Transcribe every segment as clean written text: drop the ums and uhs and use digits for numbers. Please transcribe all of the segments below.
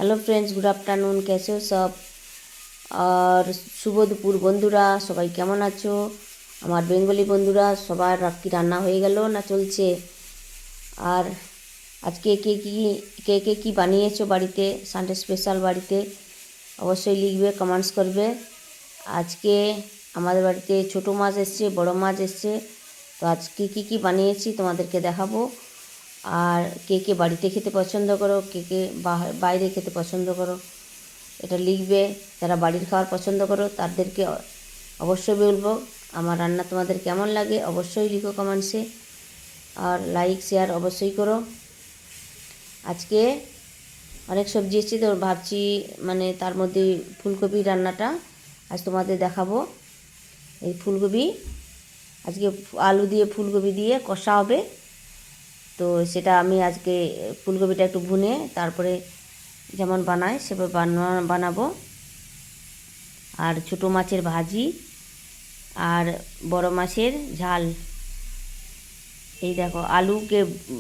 Hello friends, good afternoon. कैसे हो सब? और শুভ দুপুর বন্ধুরা, সবাই কেমন আছো? আমার বেঙ্গলি বন্ধুরা সবার রাত্রি রান্না হয়ে গেল না চলছে? আর আজকে কে কি বানিয়েছো বাড়িতে, সানডে স্পেশাল বাড়িতে? অবশ্যই লিখবে, কমেন্টস করবে। আজকে আমাদের বাড়িতে ছোটো মাছ এসছে, বড় মাছ এসছে। তো আজকে কি বানিয়েছি তোমাদেরকে দেখাবো। আর কে বাড়িতে খেতে পছন্দ করো, কে বাইরে খেতে পছন্দ করো, এটা লিখবে। যারা বাড়ির খাবার পছন্দ করো তাদেরকে অবশ্যই বলবো আমার রান্না তোমাদের কেমন লাগে, অবশ্যই লিখো কমেন্টসে। আর লাইক শেয়ার অবশ্যই করো। আজকে অনেক সবজি এসেছে, তো ভাবছি মানে তার মধ্যে ফুলকপি রান্নাটা আজ তোমাদের দেখাবো। এই ফুলকপি আজকে আলু দিয়ে ফুলকপি দিয়ে কষা হবে। তো সেটা আমি আজকে ফুলকপিটা একটু ভুনে তারপরে যেমন বানায় সেভাবে বানাবো। আর ছোটো মাছের ভাজি আর বড় মাছের ঝাল। এই দেখো, আলুকে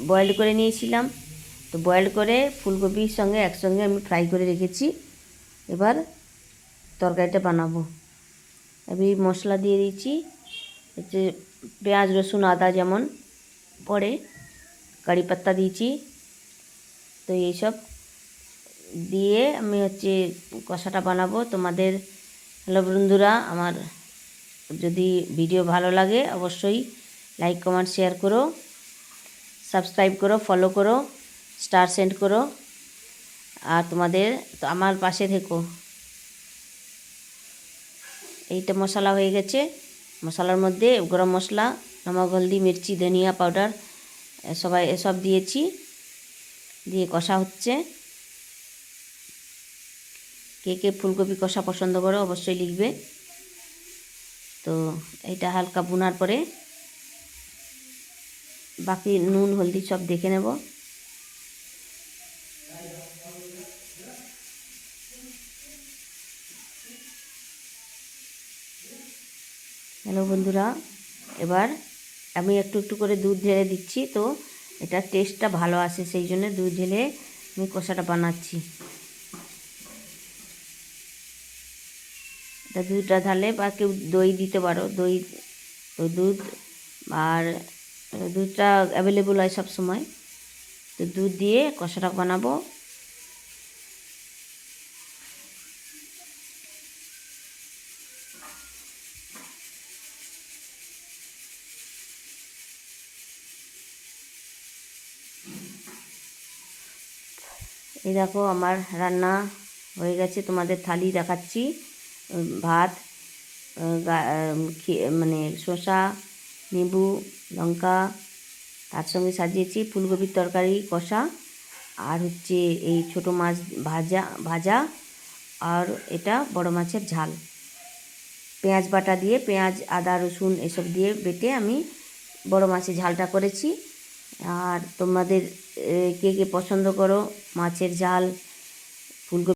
বয়েল করে নিয়েছিলাম, তো বয়েল করে ফুলকপির সঙ্গে একসঙ্গে আমি ফ্রাই করে রেখেছি। এবার তরকারিটা বানাবো। আমি মশলা দিয়ে দিচ্ছি, হচ্ছে পেঁয়াজ রসুন আদা যেমন পড়ে, কারি পাত্তা দিয়েছি। তো এইসব দিয়ে আমি কষাটা বানাবো। তোমাদের হ্যালো বন্ধুরা, আমার যদি ভিডিও ভালো লাগে অবশ্যই লাইক কমেন্ট শেয়ার করো, সাবস্ক্রাইব করো, ফলো করো, স্টার সেন্ড করো। আর তোমাদের তো আমার পাশে থেকো। এইটা মশলা হয়ে গেছে। মশলার মধ্যে গরম মশলা, নমক, হলদি, মির্চি, ধনিয়া পাউডার এসব দিয়েছি, দিয়ে কষা হচ্ছে। কে ফুলকপি কষা পছন্দ করো অবশ্যই লিখবে। তো এটা হালকা ভুনার পরে বাকি নুন হলদি সব দেখে নেব। হ্যালো বন্ধুরা, এবার আমি একটু একটু করে দুধ ঢেলে দিচ্ছি। তো এটা টেস্টটা ভালো আসে, সেই জন্য দুধ ঢেলে আমি কষাটা বানাচ্ছি। এটা দুধটা ঢালে বা কেউ দই দিতে পারো, দই তো দুধ আর দুধটা অ্যাভেলেবল হয় সব সময়। তো দুধ দিয়ে কষাটা বানাবো। এই দেখো আমার রান্না হয়ে গেছে, তোমাদের থালি দেখাচ্ছি। ভাত, মানে শসা, লেবু, লঙ্কা, তার সঙ্গে সাজিয়েছি ফুলকপির তরকারি কষা, আর এই ছোটো মাছ ভাজা, আর এটা বড় মাছের ঝাল। পেঁয়াজ বাটা দিয়ে, পেঁয়াজ আদা রসুন এসব দিয়ে বেটে আমি বড় মাছের ঝালটা করেছি। আর তোমাদের কে পছন্দ করো মাছের ঝাল,